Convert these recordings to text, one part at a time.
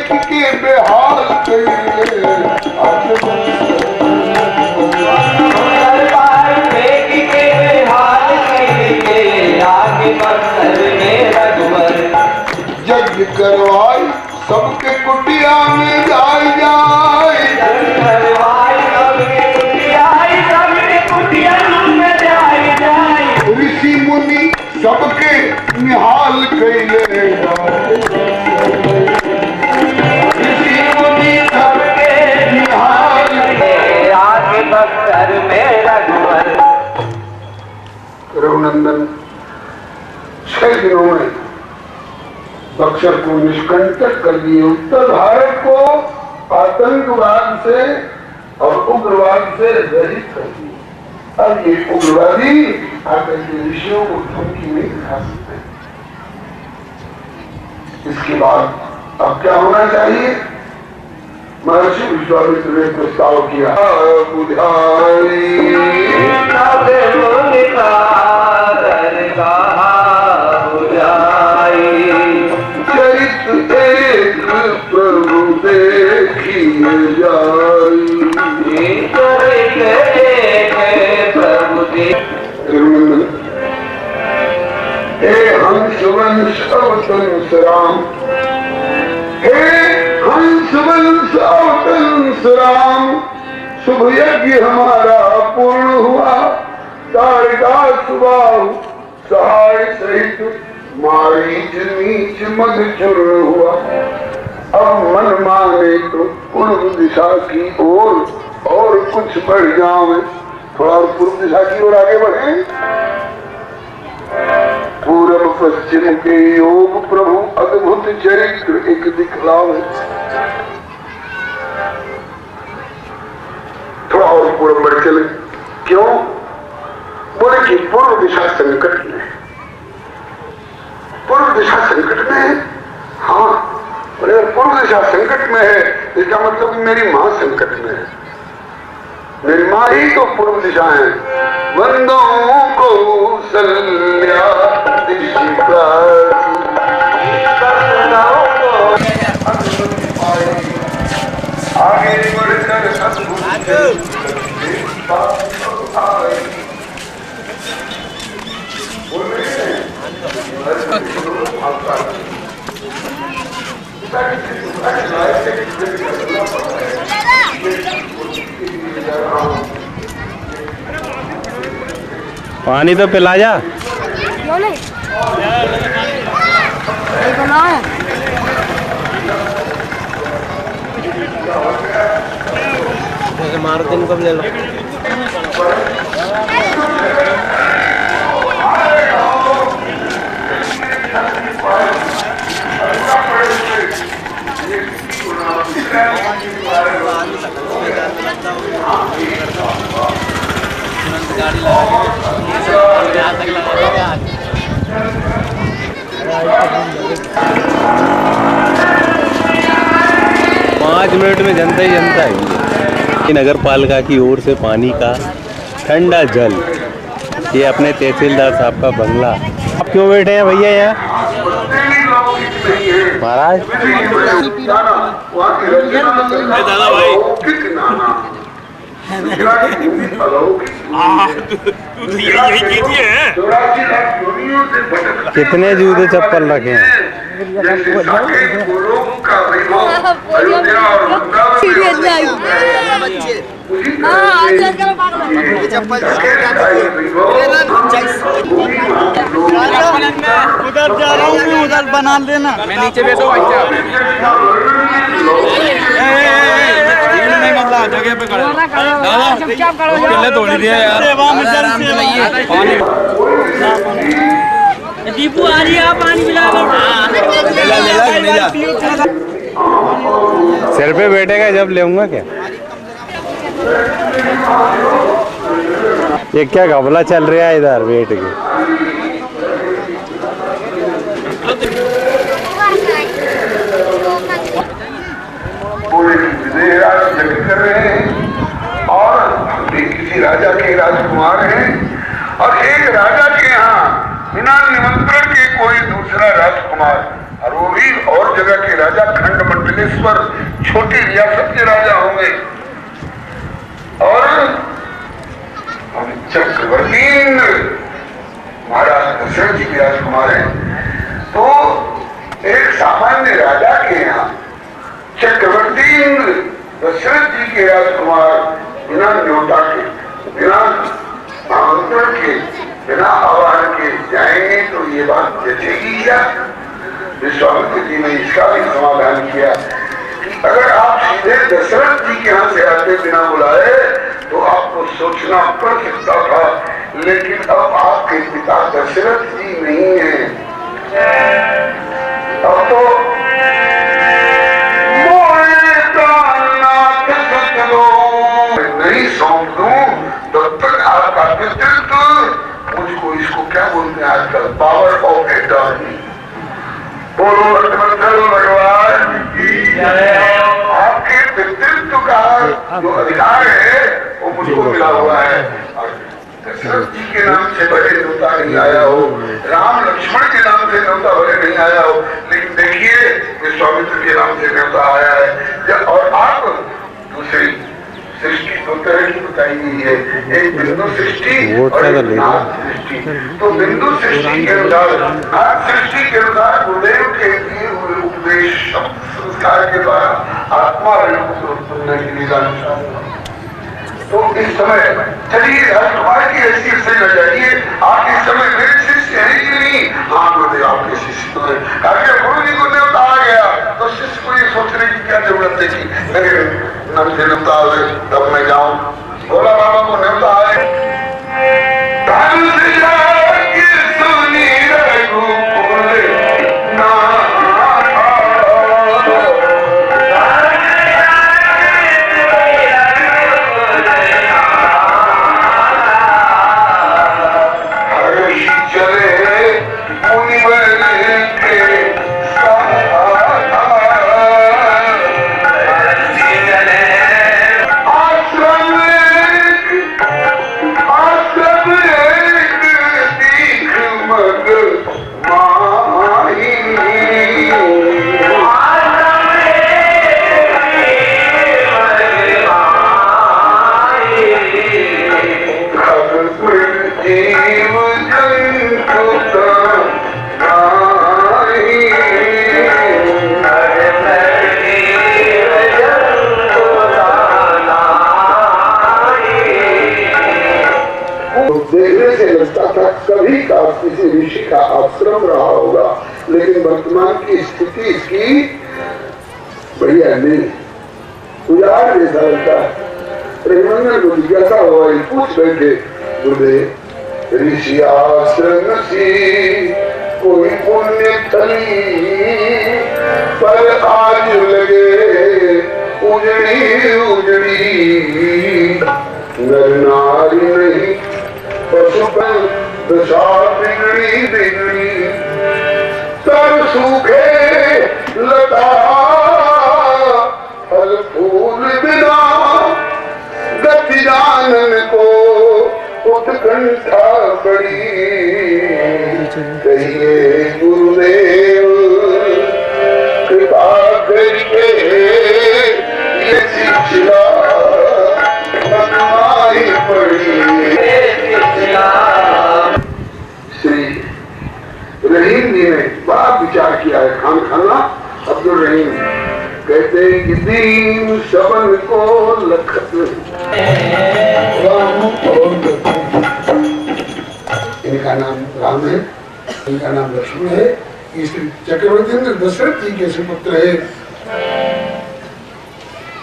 देख के बेहाल कइले आगे यज्ञ करवाई सबके कुटिया में जाए जाए ऋषि मुनि सबके निहाल कइले ऋषि मुनि सबके निहाल रघुनंदन 6 दिनों में बक्सर को निष्कंटक कर दिए। उत्तर भारत को आतंकवाद से और उग्रवाद से रहित कर दिए। अब ये उग्रवादी आकर के ऋषियों को धमकी नहीं दिखा सकते। इसके बाद अब क्या होना चाहिए? महर्षि विश्वामित्र ने प्रस्ताव किया प्रभु देखिए जाई हे हंसवंश अवतंस राम हे हंसवंश अवतंस राम शुभ यज्ञ हमारा पूर्ण हुआ तारिका सुबाहु सहाय सहित मारीच नीच मध चूर्ण हुआ। अब मन माने तो पूर्व दिशा की ओर और कुछ बढ़ जाओ। थोड़ा और पूर्व दिशा की ओर आगे बढ़े। पूर्व पश्चिम के योग प्रभु अद्भुत चरित्र एक दिखलावे। थोड़ा और पूर्व बढ़ चले। क्यों? बोले कि पूर्व दिशा संकट में, पूर्व दिशा संकट में है। हाँ, अगर पूर्व दिशा संकट में है इसका मतलब मेरी मां संकट में है। मेरी मां ही तो पूर्व दिशा है। वंदो कौसल्या आगे बढ़कर पानी तो पिला जा। मारुति को ले लो। 5 मिनट में जनता ही जनता है। नगर पालिका की ओर से पानी का ठंडा जल, ये अपने तहसीलदार साहब का बंगला। आप क्यों बैठे हैं भैया यहाँ? महाराज दादा भाई कितने जूते चप्पल रखे हैं? उधर जा रहा हूँ, उधर बना लेना। मैं नीचे बैठो जगह पे खड़े दादा तोड़ी दिया यार। दीपू आ रही है, पानी मिला सिर पे बैठेगा जब लेऊंगा क्या? ये क्या घपला चल रहा है इधर बैठ के? कर रहे हैं और हम भी किसी राजा के राजकुमार हैं और एक राजा के यहाँ बिना निमंत्रण के कोई दूसरा राजकुमार, और वो भी और जगह के राजा खंड मंडल जगदीश्वर छोटी रियासत के राजा होंगे और हम चक्रवर्ती महाराज दशरथ जी के राजकुमार हैं। तो एक सामान्य राजा के यहाँ चक्रवर्ती दशरथ जी के राजकुमार बिना न्योता के, बिना आमंत्रण के, बिना आह्वान के जाएंगे तो ये बात जचेगी क्या? विश्वामित्र जी ने इसका भी समाधान किया कि अगर आप सीधे दशरथ जी के यहाँ से आते बिना बुलाए तो आपको सोचना पड़ सकता था, लेकिन अब आपके पिता दशरथ जी नहीं है। अब तो नहीं सौंप दूं तब तक आपका पितृत्व, मुझको इसको क्या बोलते हैं आजकल, पावर ऑफ एटर्नी। बोलो भगवान की आपके पितृत्व का जो अधिकार है वो मुझको मिला हुआ है। और दशरथ जी के नाम से भले न्योता नहीं आया हो, राम लक्ष्मण के नाम से न्योता भले नहीं आया हो, लेकिन देखिए विश्वामित्र के नाम से न्योता आया है। और आप दूसरी सृष्टि दो तरह की बताई गई है, एक बिंदु सृष्टि और एक नाथ सृष्टि। तो बिंदु सृष्टि के अनुसार, नाथ सृष्टि के अनुसार गुरुदेव के दिए हुए उपदेश संस्कार के द्वारा आत्मा उत्पन्न के लिए जाना। तो इस समय चलिए राजकुमार की हैसियत से न जाइए, आप इस समय मेरे शिष्य हैं कि नहीं? हाँ गुरुदेव आपके शिष्य तो है। गुरु जी को न्योता आ गया तो शिष्य को ये सोचने की क्या जरूरत है कि मेरे नाम से न्योता आवे तब मैं जाऊं? बोला बाबा को न्योता आए। देखने से लगता था कभी का किसी ऋषि का आश्रम रहा होगा, लेकिन वर्तमान की स्थिति इसकी बढ़िया नहीं, उजाड़ जैसा लगता है। रघुनंदन को जिज्ञासा हुआ, पूछ बैठे गुरुदेव ऋषि आश्रम से कोई पुण्य थली पर आज लगे उजड़ी उजड़ी, नर नारी नहीं पशुपन दशा बिगड़ी बिगड़ी, तर सूखे लता फल फूल बिना गति जानन को उत्कंठा बड़ी, कहिए गुरुदेव कृपा करके ये शिक्षा बनवाई पड़ी। श्री रहीम जी ने बड़ा विचार किया है, खान खाना अब्दुल रहीम कहते हैं कि दीन शबन को लखत इनका नाम राम है, इनका नाम लक्ष्मण है, चक्रवर्ती दशरथ जी के सुपुत्र है।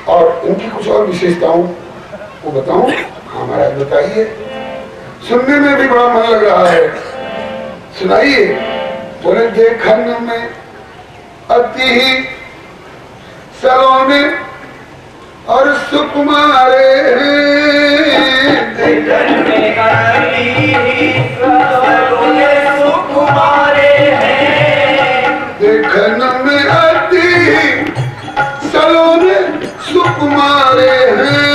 और इनकी कुछ और विशेषताओं को बताऊं? हाँ महाराज बताइए, सुनने में भी बड़ा मन लग रहा है, सुनाइए। बोले देखन में अति सलोने और सुकुमारे, देखन में अति सलोने सुकुमारे हैं, देखन में अति सलोने सुकुमारे हैं,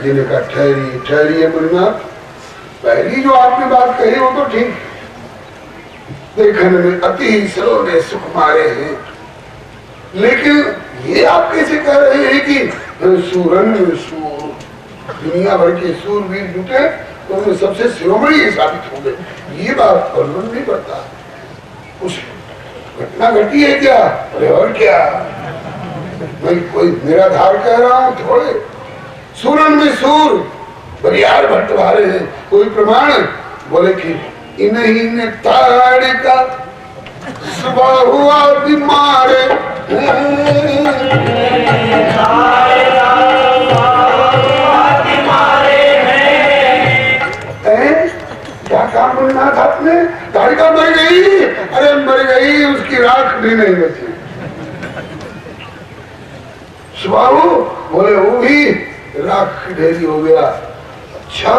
जी ने कहा ठहरिए ठहरिए मुन्नाथ, पहली जो आपने बात कही वो तो ठीक, देखने में अति सलोने सुख मारे हैं, लेकिन ये आप कैसे कह रहे हैं कि सूरन में सूर, दुनिया भर के सूरवीर जुटे तो उनमें सबसे शिरोमणि साबित हो गए, ये बात वर्णन नहीं करता। कुछ घटना घटी है क्या? अरे और क्या, मैं कोई निराधार कह रहा हूँ थोड़े। सूरन में सूर बरियार भट्टवारे हैं, कोई प्रमाण? बोले कि इन्हीं ने ताड़ का सुबह हुआ बीमार, क्या काम बोलना था आपने? ताड़िका मर गई? अरे मर गई, उसकी राख भी नहीं बची। सुबाहु बोले वो भी राख ढेरी हो गया। अच्छा,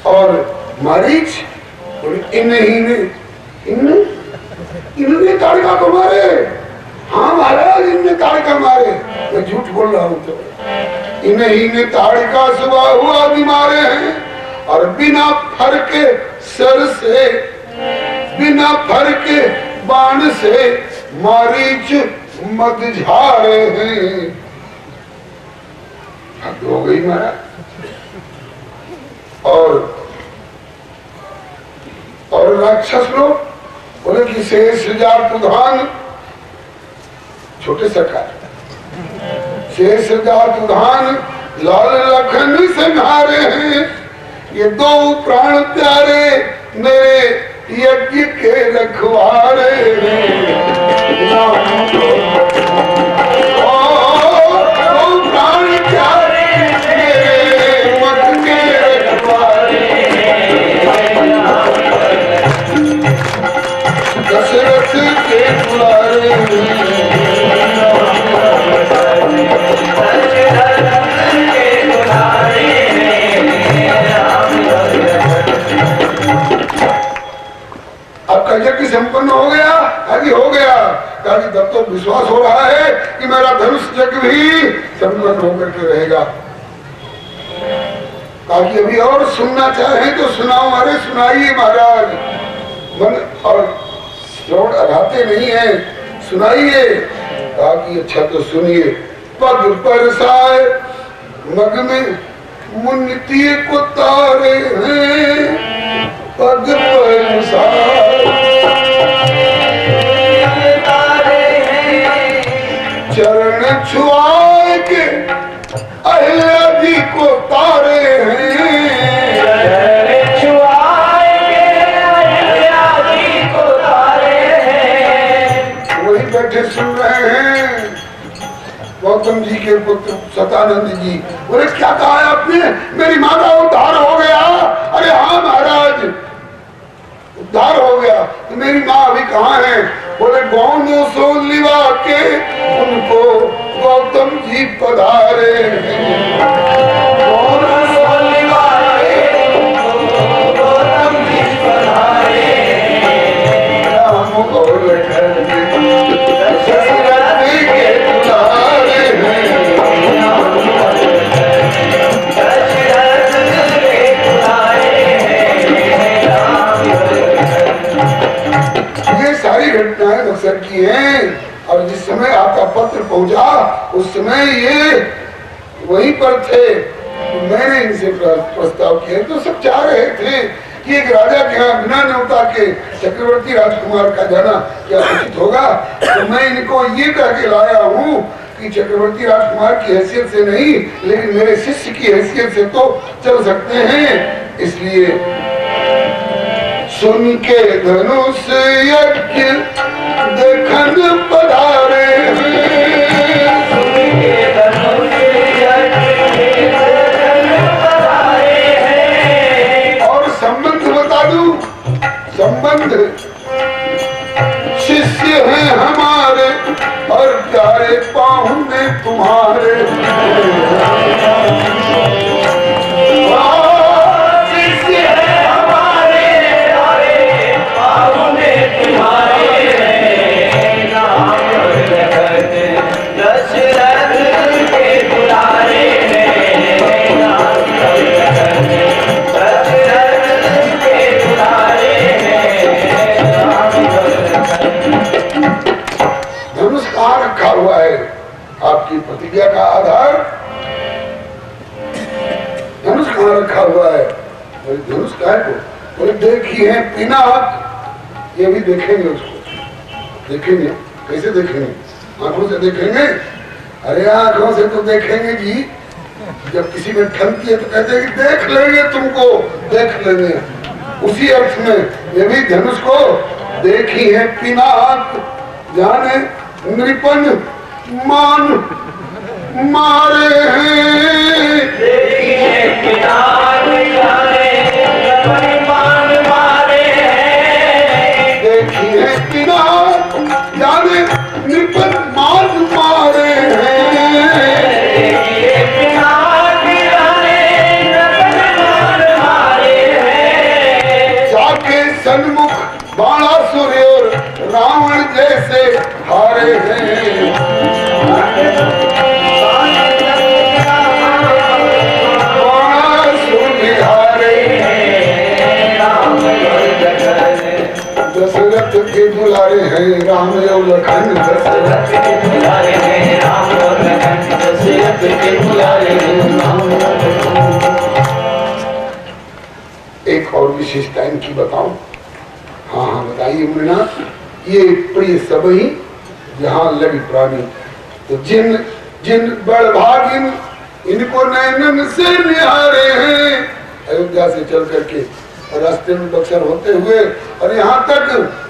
और मारीच बोले इन्होंने ताड़िका को मारे? हाँ महाराज, इनने ताड़िका मारे। मैं झूठ बोल रहा हूँ तो? इन्हीं ने ताड़िका सुबह हुआ भी मारे हैं, और बिना फर के सर से, बिना फर के बाण से मारीच मत झारे हैं। हद हो गई महाराज। और राक्षस लोग बोले कि शेष जात उधान, छोटे सरकार, शेष जात उधान लाल लखन संहारे हैं, ये दो प्राण प्यारे मेरे यज्ञ के रखवारे हैं। दो प्राण प्यारे मेरे मत के रखवारे, दशरथ के दुलारे। आपका यज्ञ संपन्न हो गया? आगे हो गया। ताकि तब तो विश्वास हो रहा है कि मेरा धनुष यज्ञ भी संपन्न होकर के रहेगा। ताकि अभी और सुनना चाहे तो सुनाओ। अरे सुनाइए महाराज, मन और श्रवण अघाते नहीं है, सुनाइए। ताकि अच्छा तो सुनिए। पग पर साए मग में मुन्नती को तारे हैं, पग पर साए चरण छुआ के अहिल्या जी को तारे हैं, चरण छुआ के अहिल्या जी को तारे हैं। वही बैठे सुन रहे हैं गौतम जी के पुत्र सतानंद जी। बोले क्या कहा है आपने? मेरी माँ का उद्धार हो गया? अरे हाँ महाराज, उद्धार हो गया। तो मेरी माँ अभी कहाँ है? बोले गौनों सो लिवा के उनको गौतम जी पधारे हैं। गौनों सो लिवा के उनको गौतम जी पधारे हैं। राम और लखन दशरथ के दुलारे हैं, दशरथ के दुलारे हैं। ये सारी घटनाएं बक्सर की हैं। और जिस समय आपका पत्र पहुंचा उस समय ये वहीं पर थे। मैंने इनसे प्रस्ताव किया तो सब चाह रहे थे कि एक राजा के यहाँ बिना न्योता के चक्रवर्ती राजकुमार का जाना क्या उचित होगा। तो मैं इनको ये कह के लाया हूँ कि चक्रवर्ती राजकुमार की हैसियत से नहीं, लेकिन मेरे शिष्य की हैसियत से तो चल सकते हैं। इसलिए सुन के धनुष यज्ञ देखन पधारे हैं, सुन के धनुष यज्ञ देखन पधारे हैं। और संबंध बता दूं, संबंध शिष्य हैं हमारे और प्यारे पाहुने तुम्हारे। दशरथ के दुलारे धनुष कहाँ रखा हुआ है? आपकी प्रतिज्ञा का आधार धनुष कहाँ रखा हुआ है? धनुष का है को बोले देखी है पिनाक, ये भी देखेंगे उसको, देखेंगे कैसे देखेंगे? आंखों से देखेंगे? अरे आंखों से तो देखेंगे जी, जब किसी में ठनती है तो कहते हैं कि देख लेंगे तुमको, देख लेंगे। उसी अर्थ में ये भी धनुष को देखी है पिनाक, जाने नृपन मान मारे हैं। देखी है पिनाक, जाने नृपन मान मारे हैं। देखी है पिनाक, जाने नृपन मान मारे हैं। देखी है पिनाक, जाने नृपन मान मारे हैं। जाके सन्मुख बाणासुर और रावण जैसे हारे हैं। बाणासुर हारे दशरथ के दुलारे हैं राम और लखन। दशरथ के दुलारे हैं राम और लखन। दशरथ के दुलारे हैं राम और लखन। एक और विशेषता इनकी बताऊं? हाँ हाँ बताइए मुन्ना। ये प्रिय सब ही जहाँ लगी प्राणी, तो जिन जिन बड़भागिन इनको नैनन से निहारे हैं। अयोध्या से चल करके रास्ते में बक्सर होते हुए और यहाँ तक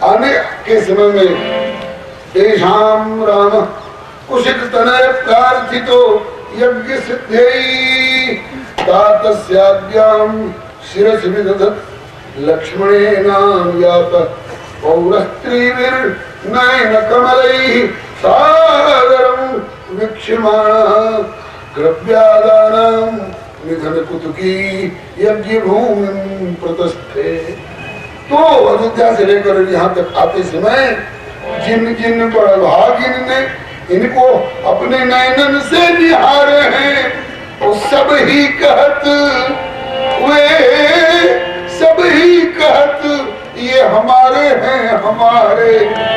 आने के समय में तेषाम राम कुशिक तनय प्रार्थितो यज्ञ सिद्धि तातस्याज्ञां शिरसि विदधत् लक्ष्मणेनां यात पौरस्त्रीभिर् नयन कमलैः सागरं वीक्ष्यमाणः ग्रव्यादानां निधन कुतुकी यज्ञ भूमि प्रतस्थे। तो अयोध्या से लेकर यहाँ तक आते समय जिन जिन बड़भागिन ने इनको अपने नयनन से निहारे हैं, वो सब ही कहत ये हमारे हैं, हमारे हैं।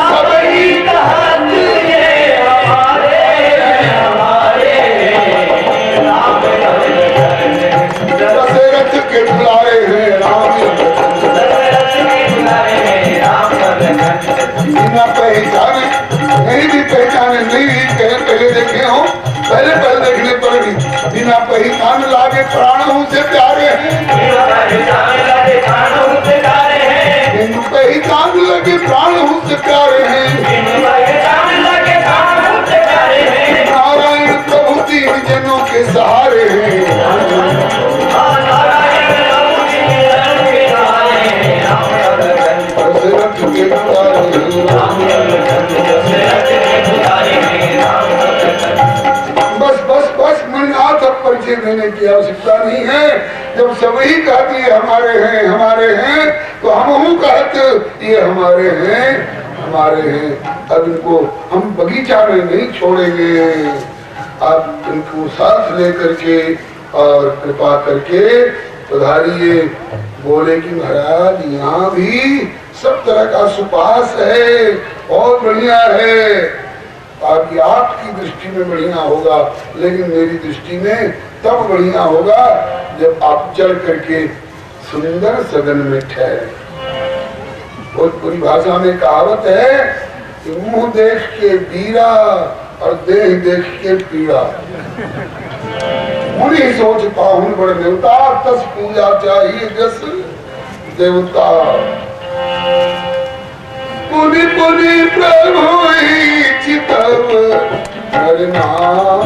सब ही कहत ये हमारे हैं, हमारे हैं। राम दशरथ के दुलारे हैं राम। दशरथ के दुलारे हैं राम और लखन। बिना पहचाने नहीं भी पहचाने नहीं भी पहले देखे हो, पहले देखने पर भी बिना पहचान लागे प्राणों से प्यारे हैं। बिना पहचान लगे प्राणों से प्यारे हैं। बिन पहचान लगे प्राणों से प्यारे हैं। बिना पहचान लगे प्राणों से प्यारे हैं। नारायण प्रभु तीन जनों के सहारे हैं। नारायण प्रभु तीन जनों के सहारे हैं। राम और लखन। दशरथ के दुलारे हैं राम और लखन। दशरथ के दुलारे हैं राम और लखन। बस मन आज अब परिचय देने की आवश्यकता नहीं है। जब सभी कहते ये हमारे हैं, हमारे हैं, तो हम कहते ये हमारे हैं, हमारे हैं। अब इनको हम बगीचा में नहीं छोड़ेंगे। आप इनको साथ लेकर के और कृपा करके पधारिए। बोले कि महाराज यहाँ भी सब तरह का सुपास है, बहुत बढ़िया है। आपकी दृष्टि में बढ़िया होगा, लेकिन मेरी दृष्टि में तब बढ़िया होगा जब आप चल करके सुंदर सदन में ठहरे। भोजपुरी भाषा में कहावत है कि मुंह देख के बीरा और देह देख के पीड़ा। मुनि सोच पाहुन बड़ देवता, तस पूजा चाहिए जस देवता। पुनि पुनि प्रभु चितव करनाऊ।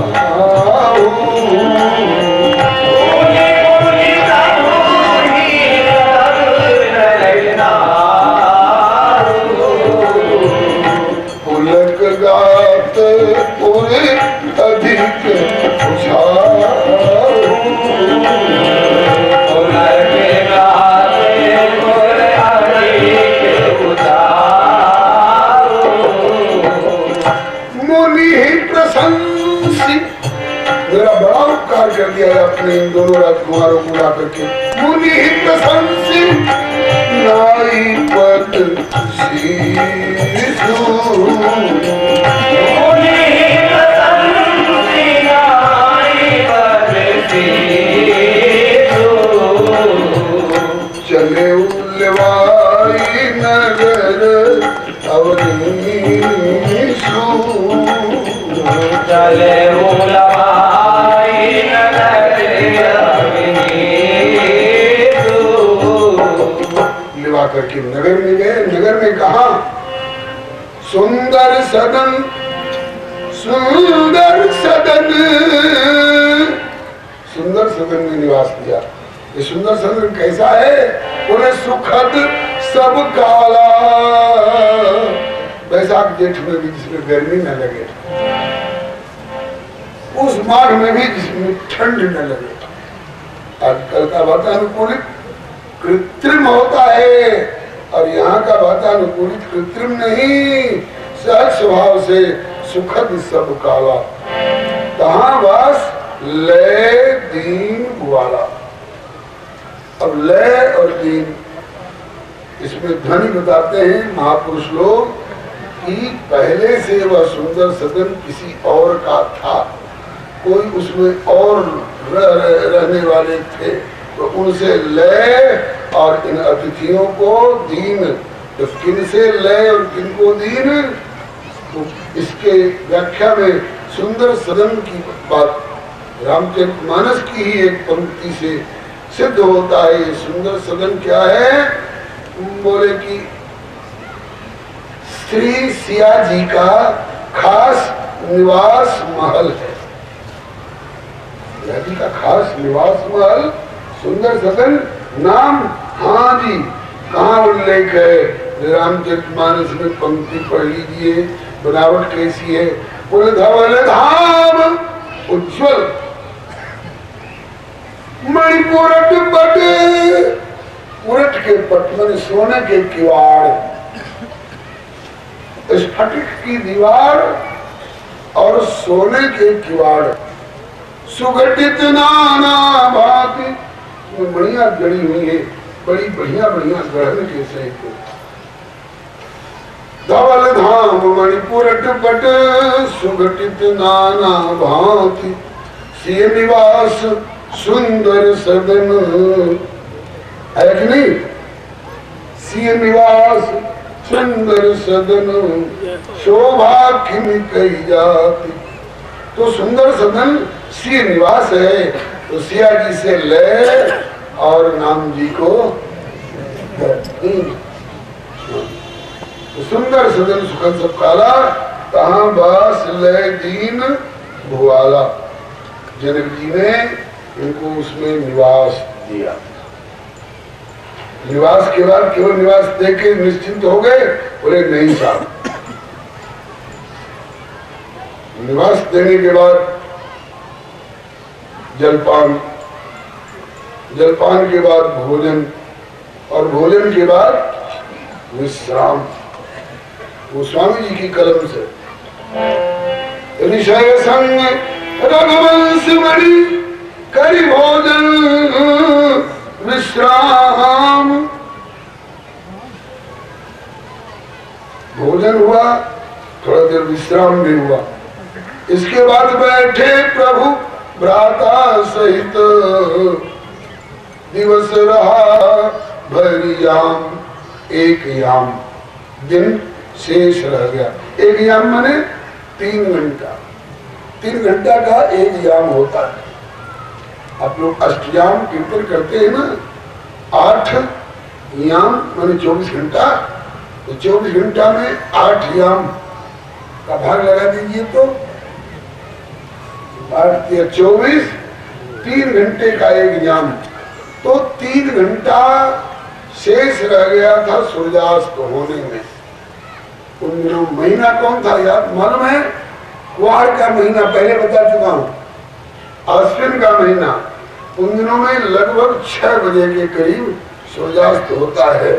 पुनि पुनि प्रभु पुलक गात पुर अधिक मेरा बड़ा उपकार कर दिया है अपने इन दोनों राजकुमारों को ला करके। मुनि प्रशंसी न आई पद शीशु चले उल्लवाई नगर अवनीशु चले उल्लवाई नगर अवनीशु लिवा करके नगर में गए। नगर में कहा सुंदर सदन सुंदर सदन सुंदर सदन में निवास किया। ये सुंदर सदन कैसा है? उन्हें सुखद सब काला बैसाख जेठ में भी जिसमें गर्मी न लगे, उस माघ में भी जिसमें ठंड न लगे। आजकल का वातानुकूलित कृत्रिम होता है और यहाँ का वातानुकूलित कृत्रिम नहीं, सहज स्वभाव से सुखद सब काला। कहाँ वास? लय दीन वाला। अब लय और दीन इसमें ध्वनि बताते हैं महापुरुष लोग कि पहले से वह सुंदर सदन किसी और का था, कोई उसमें और रहने वाले थे, तो उनसे लय और इन अतिथियों को दीन। तो किन से लय और किन को दीन? तो इसके व्याख्या में सुंदर सदन की बात रामचरितमानस की ही एक पंक्ति से सिद्ध होता है। ये सुंदर सदन क्या है? बोले कि श्री सिया जी का खास निवास महल है। सिया जी का खास निवास महल सुंदर सदन नाम। हाँ जी, कहाँ उल्लेख है? रामचरितमानस में पंक्ति पढ़ लीजिए, बनावट कैसी है। बोले धवल धाम उज्ज्वल मणिपुरट पट, पुरट के पट में सोने के किवाड़, स्फटिक की दीवार और सोने के किवाड़, सुगठित नाना भांति बढ़िया जड़ी हुई है, बड़ी बढ़िया बढ़िया गढ़न के सहित। धवल धाम मणिपुरट पट सुगठित नाना भांति, सिय निवास सुंदर सदन है कि नहीं? सिय निवास सुंदर सदन शोभा किम कही जाती। तो सुंदर सदन सिय निवास है, तो सिया जी से ले और नाम जी को तो सुंदर सदन सुखद सब काला, कहाँ बास ले दीन भुआला। जनक जी ने इनको उसमें निवास दिया। निवास के बाद केवल निवास देके निश्चिंत हो गए? बोले नहीं साहब, निवास देने के बाद जलपान, जलपान के बाद भोजन और भोजन के बाद विश्राम। वो स्वामी जी की कलम से ऋषय संग रघुवंश मणि करी भोजन विश्राम। भोजन हुआ, थोड़ा देर विश्राम भी हुआ। इसके बाद बैठे प्रभु भ्राता सहित, दिवस रहा भरी याम, एक याम दिन शेष रह गया। एक याम माने 3 घंटा, 3 घंटा का एक याम होता है। आप लोग अष्टयाम कीर्तन करते हैं ना, 8 याम माने 24 घंटा, तो 24 घंटा में 8 याम का भाग लगा दीजिए तो 8 या 24, 3 घंटे का एक याम। तो 3 घंटा शेष रह गया था सूर्यास्त होने में। उन दिनों महीना कौन था याद मालूम है? कुआर का महीना, पहले बता चुका हूँ, अश्विन का महीना। उन दिनों में लगभग 6 बजे के करीब सूर्यास्त होता है।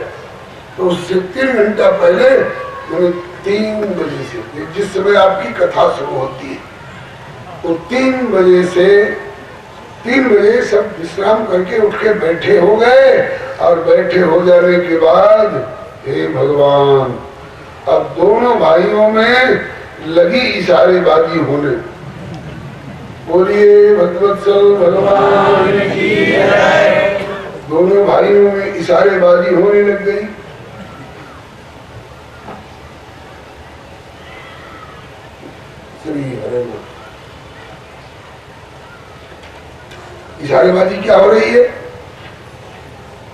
तो उससे 3 घंटा पहले, 3 बजे से, जिस समय आपकी कथा शुरू होती है, तो 3 बजे से 3 बजे सब विश्राम करके उठ के बैठे हो गए, और बैठे हो जाने के बाद हे भगवान, अब दोनों भाइयों में लगी इशारेबाजी होने। बोलिए भगवत्सल भगवान की जय। दोनों भाइयों में इशारेबाजी होने लग गई। श्री हरे इशारेबाजी क्या हो रही है?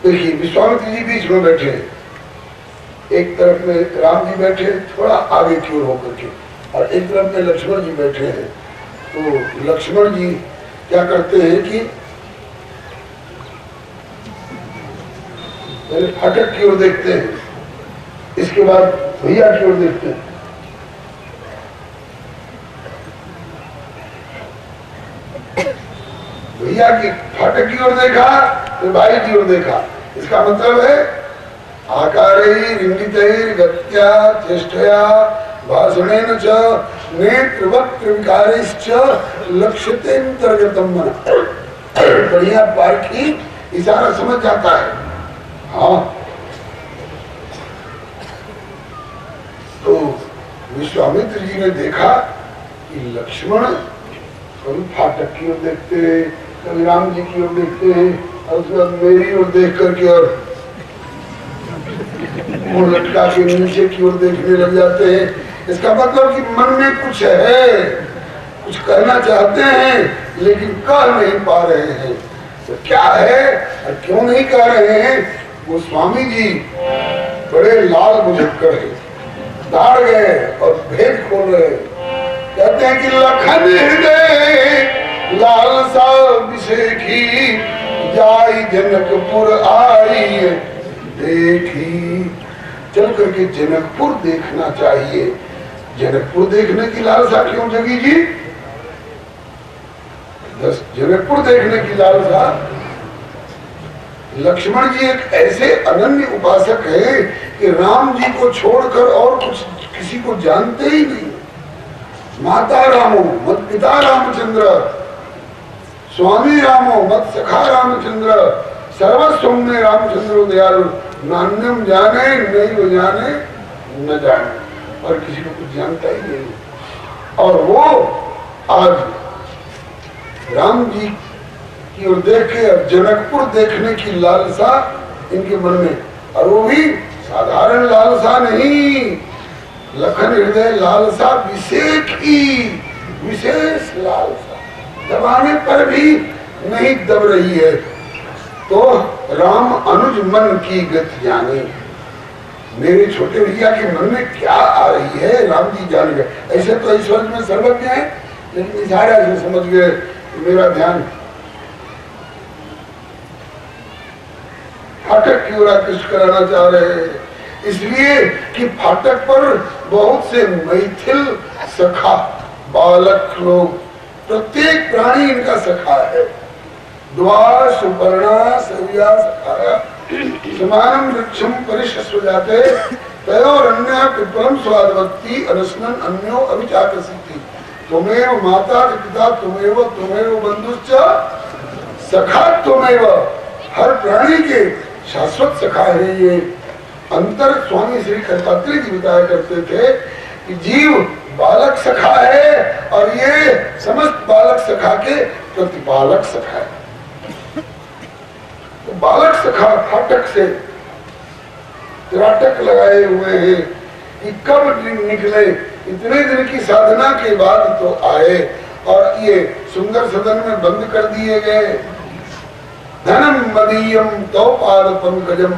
देखिए, विश्वामित्र जी बीच में बैठे, एक तरफ में राम जी बैठे थोड़ा आगे की ओर होकर के, और एक तरफ में लक्ष्मण जी बैठे हैं। तो लक्ष्मण जी क्या करते हैं कि पहले फाटक की ओर देखते हैं, इसके बाद भैया की ओर देखते हैं। भैया की फाटक की ओर देखा, फिर भाई की ओर देखा। इसका मतलब है आकारै रिंगितैर गत्या चेष्टया भाषणेन च नेत्रवक्त्र विकारैश्च लक्ष्यतेऽन्तर्गतं मनः। बढ़िया पारखी इशारा समझ जाता है। हाँ, तो विश्वामित्र जी ने देखा कि लक्ष्मण कभी फाटक की ओर देखते हैं, कभी राम जी की ओर देखते हैं, और उसके बाद मेरी ओर देख करके और मुंह लटका के नीचे की ओर देखने लग जाते हैं। इसका मतलब कि मन में कुछ है, कुछ कहना चाहते हैं लेकिन कह नहीं पा रहे हैं। तो क्या है और क्यों नहीं कह रहे हैं? वो स्वामी जी बड़े लाल मुझक्कर है, दाड़ गए और भेद खोल रहे। कहते हैं कि लखन हृदय लालसा विषेखी जाई जनकपुर आई देखी। चल करके जनकपुर देखना चाहिए। जनकपुर देखने की लालसा क्यों जगी जी? जनकपुर देखने की लालसा, लक्ष्मण जी एक ऐसे अनन्य उपासक है कि राम जी को छोड़कर और कुछ किसी को जानते ही नहीं। माता रामो मत पिता रामचंद्र, स्वामी रामो मत सखा रामचंद्र, सर्वस्व में रामचंद्र दयालु, नान्यम जाने नहीं वो जाने न जाने, और किसी को कुछ जानता ही नहीं। और वो आज राम जी की ओर देखे और जनकपुर देखने की लालसा इनके मन में, और वो भी साधारण लालसा नहीं, लखन हृदय लालसा विशेष लालसा, दबाने पर भी नहीं दब रही है। तो राम अनुज मन की गति जाने। मेरे छोटे भैया के मन में क्या आ रही है राम जी जान गए। ऐसे तो ईश्वर में सर्वज्ञ है, लेकिन इशारा से समझ गए मेरा ध्यान फाटक की ओर आकृष्ट कराना चाह रहे हैं। इसलिए कि फाटक पर बहुत से मैथिल सखा बालक लोग, प्रत्येक प्राणी इनका सखा है। द्वा सुपर्णा सव्या सखाया समानम वृक्षम परिशस्व जाते तयोरन्य पिपलम स्वादवत्ति अनस्नन अन्यो अभिचाकसिति। त्वमेव माता पिता त्वमेव बंधुश्च सखा त्वमेव। हर प्राणी के शाश्वत सखा है ये। अंतर स्वामी श्री कर्तात्री जी बताया करते थे कि जीव बालक सखा है और ये समस्त बालक सखा के प्रतिपालक सखा है। तो बालक सखा फाटक से त्राटक लगाए हुए हैं कि कब निकले। इतने दिन की साधना के बाद तो आए और ये सुंदर सदन में बंद कर दिए गए। धनम मदीयम तो पाद पंकजम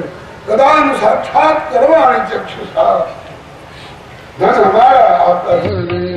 कदानु साक्षात करवाणी चक्षुषा। धन हमारा आपका धन नहीं।